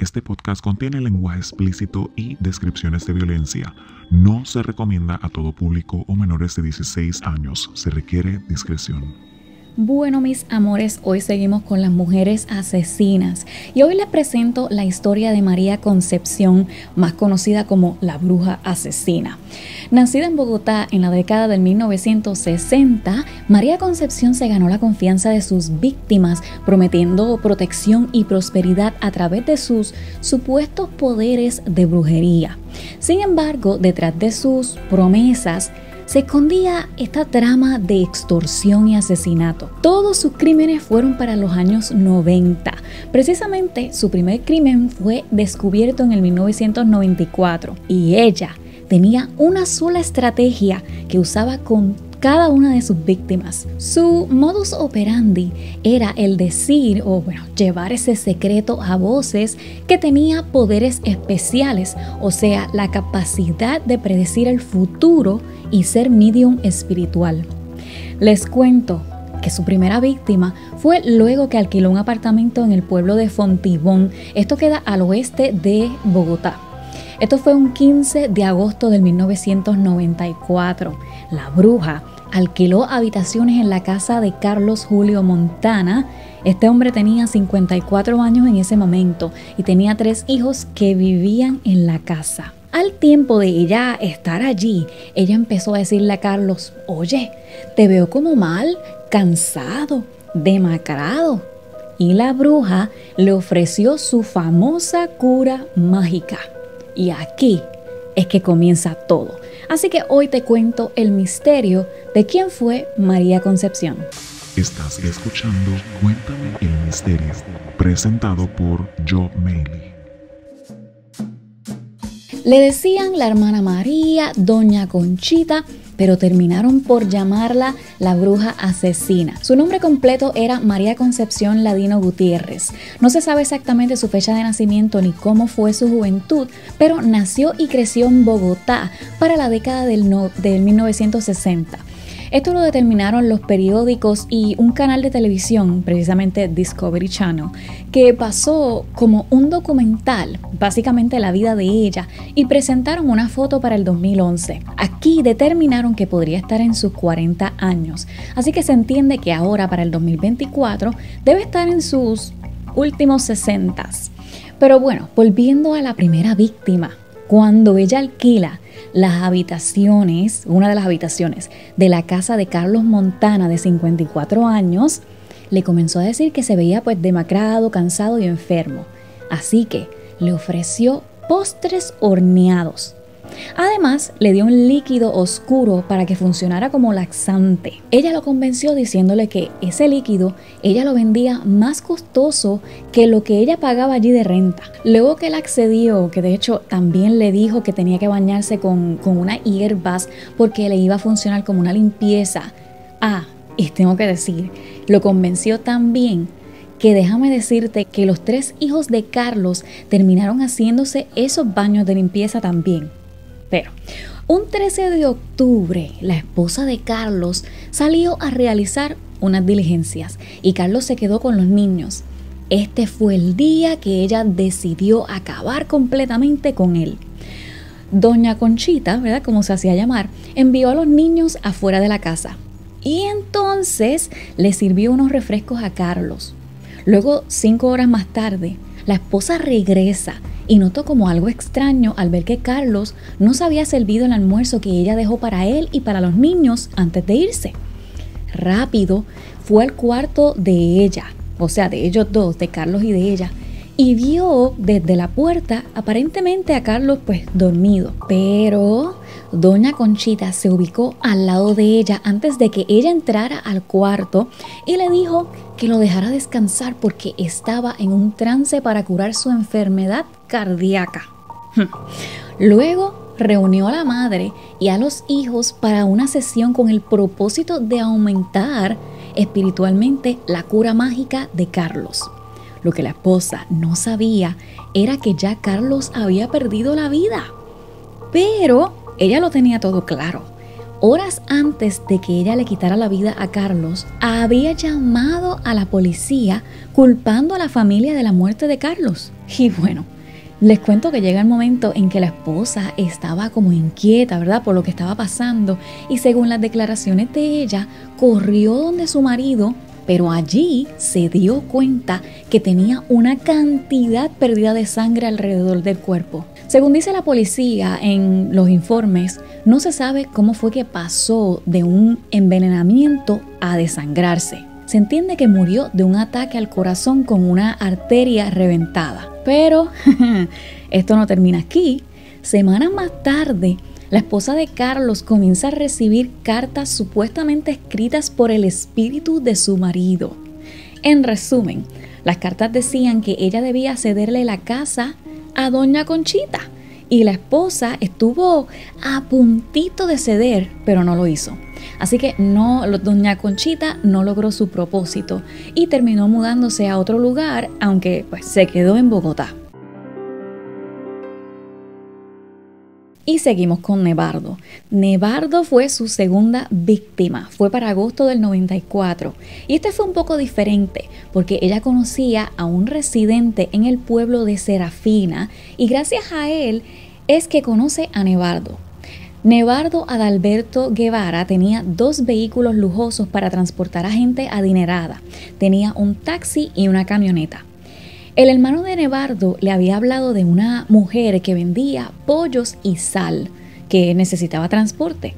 Este podcast contiene lenguaje explícito y descripciones de violencia. No se recomienda a todo público o menores de 16 años. Se requiere discreción. Bueno, mis amores, hoy seguimos con las mujeres asesinas y hoy les presento la historia de María Concepción, más conocida como la bruja asesina. Nacida en Bogotá en la década del 1960, María Concepción se ganó la confianza de sus víctimas, prometiendo protección y prosperidad a través de sus supuestos poderes de brujería. Sin embargo, detrás de sus promesas, se escondía esta trama de extorsión y asesinato. Todos sus crímenes fueron para los años 90. Precisamente, su primer crimen fue descubierto en el 1994 y ella tenía una sola estrategia que usaba con cada una de sus víctimas. Su modus operandi era el decir llevar ese secreto a voces que tenía poderes especiales, o sea, la capacidad de predecir el futuro y ser medium espiritual. Les cuento que su primera víctima fue luego que alquiló un apartamento en el pueblo de Fontibón. Esto queda al oeste de Bogotá. Esto fue un 15 de agosto del 1994. La bruja alquiló habitaciones en la casa de Carlos Julio Montana. Este hombre tenía 54 años en ese momento y tenía 3 hijos que vivían en la casa. Al tiempo de ella estar allí, ella empezó a decirle a Carlos: oye, te veo como mal, cansado, demacrado. Y la bruja le ofreció su famosa cura mágica. Y aquí es que comienza todo. Así que hoy te cuento el misterio de quién fue María Concepción. Estás escuchando Cuéntame el Misterio, presentado por Jo Mailey. Le decían la hermana María, doña Conchita, pero terminaron por llamarla la bruja asesina. Su nombre completo era María Concepción Ladino Gutiérrez. No se sabe exactamente su fecha de nacimiento ni cómo fue su juventud, pero nació y creció en Bogotá para la década del 1960. Esto lo determinaron los periódicos y un canal de televisión, precisamente Discovery Channel, que pasó como un documental, básicamente la vida de ella, y presentaron una foto para el 2011. Aquí determinaron que podría estar en sus 40 años, así que se entiende que ahora para el 2024 debe estar en sus últimos 60. Pero bueno, volviendo a la primera víctima, cuando ella alquila las habitaciones, una de las habitaciones de la casa de Carlos Montana de 54 años, le comenzó a decir que se veía demacrado, cansado y enfermo. Así que le ofreció postres horneados. Además, le dio un líquido oscuro para que funcionara como laxante. Ella lo convenció diciéndole que ese líquido ella lo vendía más costoso que lo que ella pagaba allí de renta. Luego que él accedió, que de hecho también le dijo que tenía que bañarse con unas hierbas porque le iba a funcionar como una limpieza. Y tengo que decir, lo convenció también que déjame decirte que los 3 hijos de Carlos terminaron haciéndose esos baños de limpieza también. Pero un 13 de octubre, la esposa de Carlos salió a realizar unas diligencias y Carlos se quedó con los niños. Este fue el día que ella decidió acabar completamente con él. Doña Conchita, ¿verdad?, como se hacía llamar, envió a los niños afuera de la casa y entonces le sirvió unos refrescos a Carlos. Luego, 5 horas más tarde, la esposa regresa y notó como algo extraño al ver que Carlos no se había servido el almuerzo que ella dejó para él y para los niños antes de irse. Rápido fue al cuarto de ella, o sea, de ellos dos, de Carlos y de ella, y vio desde la puerta aparentemente a Carlos dormido. Pero doña Conchita se ubicó al lado de ella antes de que ella entrara al cuarto y le dijo que lo dejara descansar porque estaba en un trance para curar su enfermedad cardíaca. Luego reunió a la madre y a los hijos para una sesión con el propósito de aumentar espiritualmente la cura mágica de Carlos. Lo que la esposa no sabía era que ya Carlos había perdido la vida. Pero ella lo tenía todo claro. horas antes de que ella le quitara la vida a Carlos, había llamado a la policía culpando a la familia de la muerte de Carlos. Y bueno, les cuento que llega el momento en que la esposa estaba como inquieta, ¿verdad?, por lo que estaba pasando, y según las declaraciones de ella, corrió donde su marido, pero allí se dio cuenta que tenía una cantidad perdida de sangre alrededor del cuerpo. Según dice la policía en los informes, no se sabe cómo fue que pasó de un envenenamiento a desangrarse. Se entiende que murió de un ataque al corazón con una arteria reventada. Pero esto no termina aquí. Semanas más tarde, la esposa de Carlos comienza a recibir cartas supuestamente escritas por el espíritu de su marido. En resumen, las cartas decían que ella debía cederle la casa a doña Conchita, y la esposa estuvo a puntito de ceder, pero no lo hizo. Así que doña Conchita no logró su propósito y terminó mudándose a otro lugar, aunque pues se quedó en Bogotá. Y seguimos con Nevardo. Nevardo fue su segunda víctima, fue para agosto del 94. Y este fue un poco diferente porque ella conocía a un residente en el pueblo de Serafina y gracias a él es que conoce a Nevardo. Nevardo Adalberto Guevara tenía 2 vehículos lujosos para transportar a gente adinerada. Tenía un taxi y una camioneta. El hermano de Nevardo le había hablado de una mujer que vendía pollos y sal, que necesitaba transporte.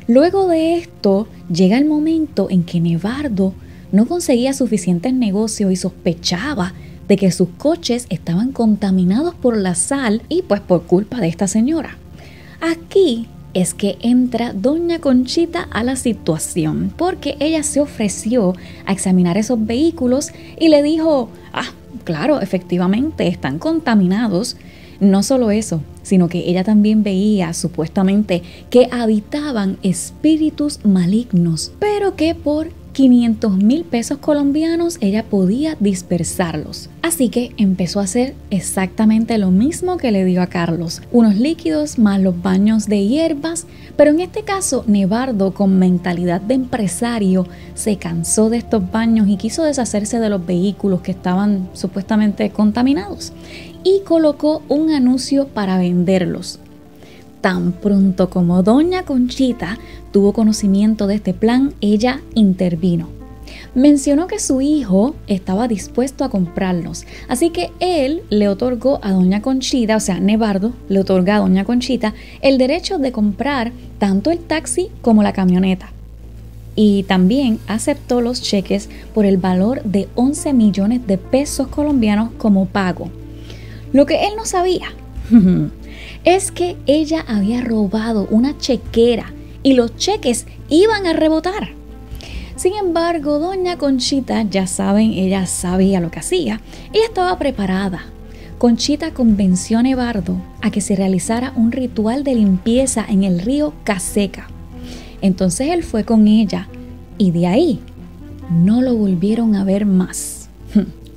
Luego de esto, llega el momento en que Nevardo no conseguía suficientes negocios y sospechaba de que sus coches estaban contaminados por la sal y pues por culpa de esta señora. Aquí es que entra doña Conchita a la situación, porque ella se ofreció a examinar esos vehículos y le dijo, claro, efectivamente están contaminados. No solo eso, sino que ella también veía supuestamente que habitaban espíritus malignos, pero que por 500,000 pesos colombianos ella podía dispersarlos. Así que empezó a hacer exactamente lo mismo que le dio a Carlos, unos líquidos más los baños de hierbas, pero en este caso Nevardo, con mentalidad de empresario, se cansó de estos baños y quiso deshacerse de los vehículos que estaban supuestamente contaminados y colocó un anuncio para venderlos. Tan pronto como doña Conchita tuvo conocimiento de este plan, ella intervino. Mencionó que su hijo estaba dispuesto a comprarlos, así que él le otorgó a doña Conchita, o sea, Nevardo le otorga a doña Conchita el derecho de comprar tanto el taxi como la camioneta. Y también aceptó los cheques por el valor de 11 millones de pesos colombianos como pago. Lo que él no sabía es que ella había robado una chequera y los cheques iban a rebotar. Sin embargo, doña Conchita, ya saben, ella sabía lo que hacía. Ella estaba preparada. Conchita convenció a Nevardo a que se realizara un ritual de limpieza en el río Caseca. Entonces él fue con ella y de ahí no lo volvieron a ver más.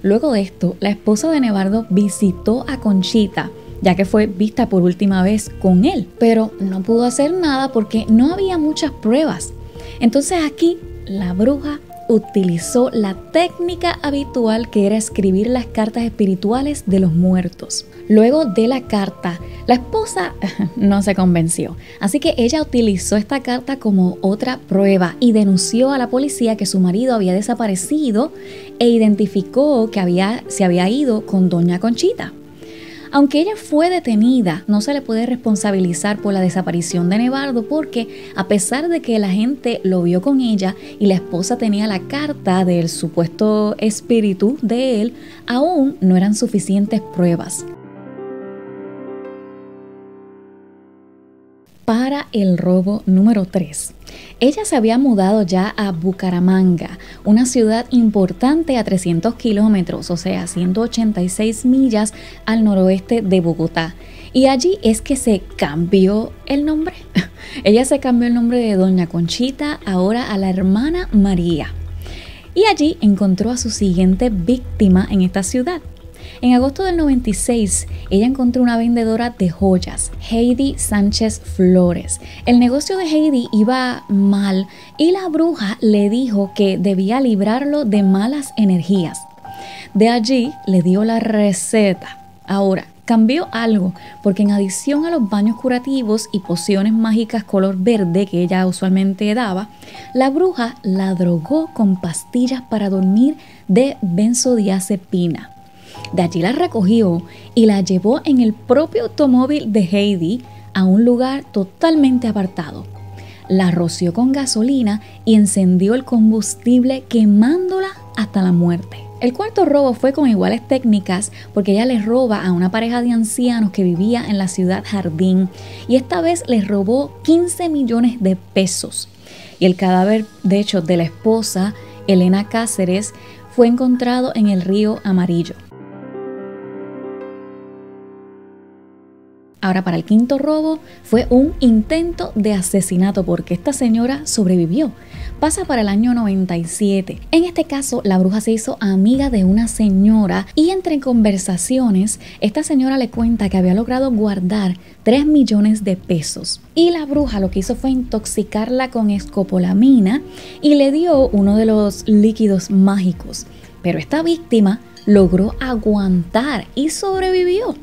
Luego de esto, la esposa de Nevardo visitó a Conchita, ya que fue vista por última vez con él, pero no pudo hacer nada porque no había muchas pruebas. Entonces aquí la bruja utilizó la técnica habitual, que era escribir las cartas espirituales de los muertos. Luego de la carta, la esposa no se convenció, así que ella utilizó esta carta como otra prueba y denunció a la policía que su marido había desaparecido e identificó que se había ido con doña Conchita. Aunque ella fue detenida, no se le puede responsabilizar por la desaparición de Nevardo porque a pesar de que la gente lo vio con ella y la esposa tenía la carta del supuesto espíritu de él, aún no eran suficientes pruebas. Para el robo número 3. Ella se había mudado ya a Bucaramanga, una ciudad importante a 300 kilómetros, o sea, 186 millas al noroeste de Bogotá. Y allí es que se cambió el nombre. Ella se cambió el nombre de doña Conchita ahora a la hermana María. Y allí encontró a su siguiente víctima en esta ciudad. En agosto del 96, ella encontró una vendedora de joyas, Heidi Sánchez Flores. El negocio de Heidi iba mal y la bruja le dijo que debía librarlo de malas energías. De allí le dio la receta. Ahora, cambió algo, porque en adición a los baños curativos y pociones mágicas color verde que ella usualmente daba, la bruja la drogó con pastillas para dormir de benzodiazepina. De allí la recogió y la llevó en el propio automóvil de Heidi a un lugar totalmente apartado. La roció con gasolina y encendió el combustible quemándola hasta la muerte. El cuarto robo fue con iguales técnicas porque ella les roba a una pareja de ancianos que vivía en la ciudad Jardín y esta vez les robó 15 millones de pesos. Y el cadáver, de hecho, de la esposa, Elena Cáceres, fue encontrado en el río Amarillo. Ahora, para el quinto robo fue un intento de asesinato porque esta señora sobrevivió. Pasa para el año 97. En este caso, la bruja se hizo amiga de una señora y entre conversaciones, esta señora le cuenta que había logrado guardar 3 millones de pesos. Y la bruja lo que hizo fue intoxicarla con escopolamina y le dio uno de los líquidos mágicos. Pero esta víctima logró aguantar y sobrevivió.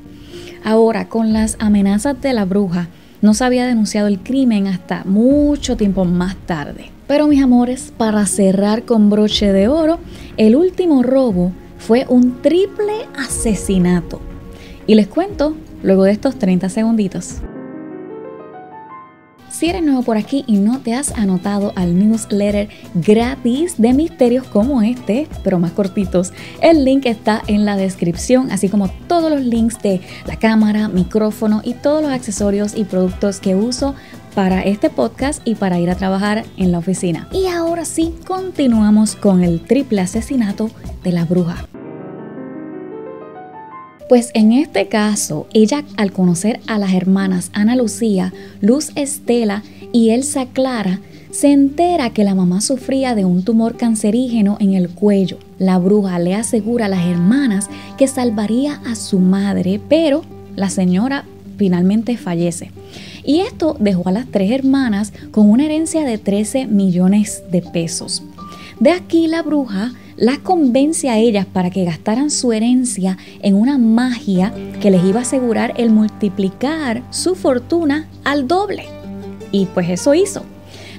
Ahora, con las amenazas de la bruja, no se había denunciado el crimen hasta mucho tiempo más tarde. Pero mis amores, para cerrar con broche de oro, el último robo fue un triple asesinato. Y les cuento luego de estos 30 segunditos. Si eres nuevo por aquí y no te has anotado al newsletter gratis de misterios como este, pero más cortitos, el link está en la descripción, así como todos los links de la cámara, micrófono y todos los accesorios y productos que uso para este podcast y para ir a trabajar en la oficina. Y ahora sí, continuamos con el triple asesinato de la bruja. Pues en este caso, ella al conocer a las hermanas Ana Lucía, Luz Estela y Elsa Clara, se entera que la mamá sufría de un tumor cancerígeno en el cuello. La bruja le asegura a las hermanas que salvaría a su madre, pero la señora finalmente fallece. Y esto dejó a las 3 hermanas con una herencia de 13 millones de pesos. De aquí la bruja las convence a ellas para que gastaran su herencia en una magia que les iba a asegurar el multiplicar su fortuna al doble. Y pues eso hizo.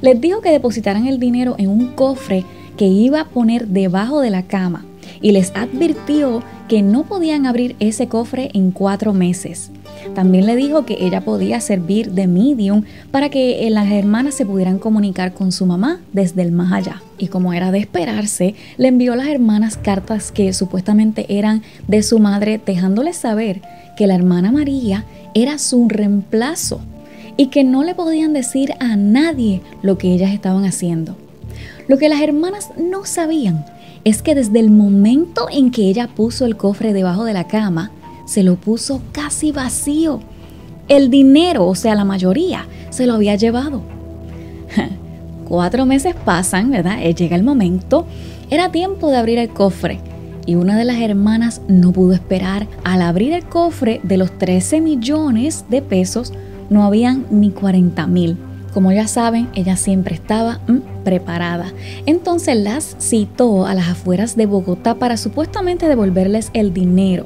Les dijo que depositaran el dinero en un cofre que iba a poner debajo de la cama y les advirtió que no podían abrir ese cofre en 4 meses. También le dijo que ella podía servir de medium para que las hermanas se pudieran comunicar con su mamá desde el más allá. Y como era de esperarse, le envió a las hermanas cartas que supuestamente eran de su madre, dejándoles saber que la hermana María era su reemplazo y que no le podían decir a nadie lo que ellas estaban haciendo. Lo que las hermanas no sabían es que desde el momento en que ella puso el cofre debajo de la cama, se lo puso casi vacío. El dinero, o sea, la mayoría, se lo había llevado. 4 meses pasan, ¿verdad? Llega el momento. Era tiempo de abrir el cofre. Y una de las hermanas no pudo esperar. Al abrir el cofre, de los 13 millones de pesos, no habían ni 40,000. Como ya saben, ella siempre estaba preparada. Entonces las citó a las afueras de Bogotá para supuestamente devolverles el dinero.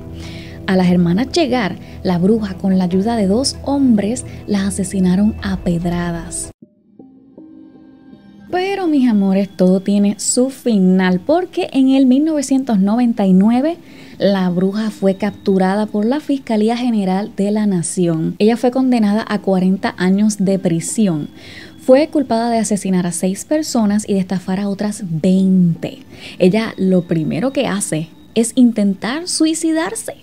A las hermanas llegar, la bruja con la ayuda de 2 hombres las asesinaron a pedradas. Pero mis amores, todo tiene su final porque en el 1999 la bruja fue capturada por la Fiscalía General de la Nación. Ella fue condenada a 40 años de prisión. Fue culpada de asesinar a 6 personas y de estafar a otras 20. Ella lo primero que hace es intentar suicidarse.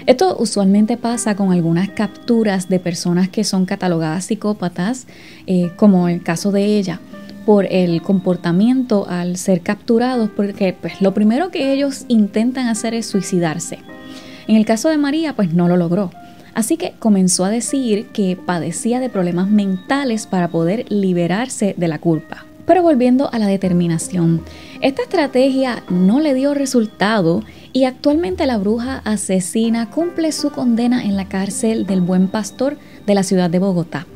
Esto usualmente pasa con algunas capturas de personas que son catalogadas psicópatas, como el caso de ella, por el comportamiento al ser capturados, porque pues, lo primero que ellos intentan hacer es suicidarse. En el caso de María, pues no lo logró. Así que comenzó a decir que padecía de problemas mentales para poder liberarse de la culpa. Pero volviendo a la determinación, esta estrategia no le dio resultado y actualmente la bruja asesina cumple su condena en la cárcel del Buen Pastor de la ciudad de Bogotá.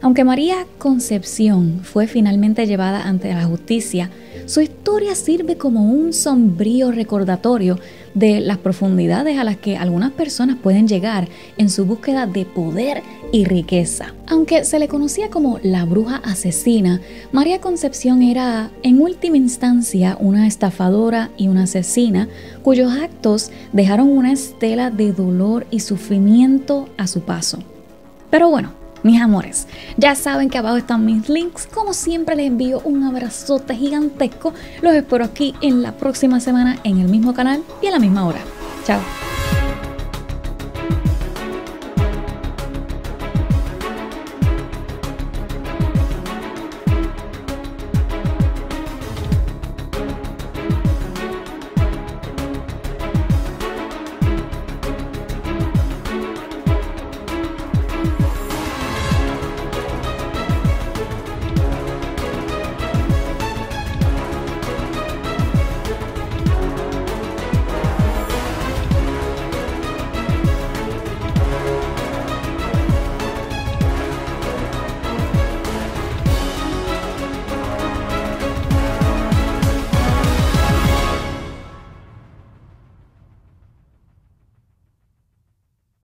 Aunque María Concepción fue finalmente llevada ante la justicia, su historia sirve como un sombrío recordatorio de las profundidades a las que algunas personas pueden llegar en su búsqueda de poder y riqueza. Aunque se le conocía como la bruja asesina, María Concepción era en última instancia una estafadora y una asesina cuyos actos dejaron una estela de dolor y sufrimiento a su paso. Pero bueno, mis amores, ya saben que abajo están mis links. Como siempre les envío un abrazote gigantesco. Los espero aquí en la próxima semana en el mismo canal y a la misma hora. Chao.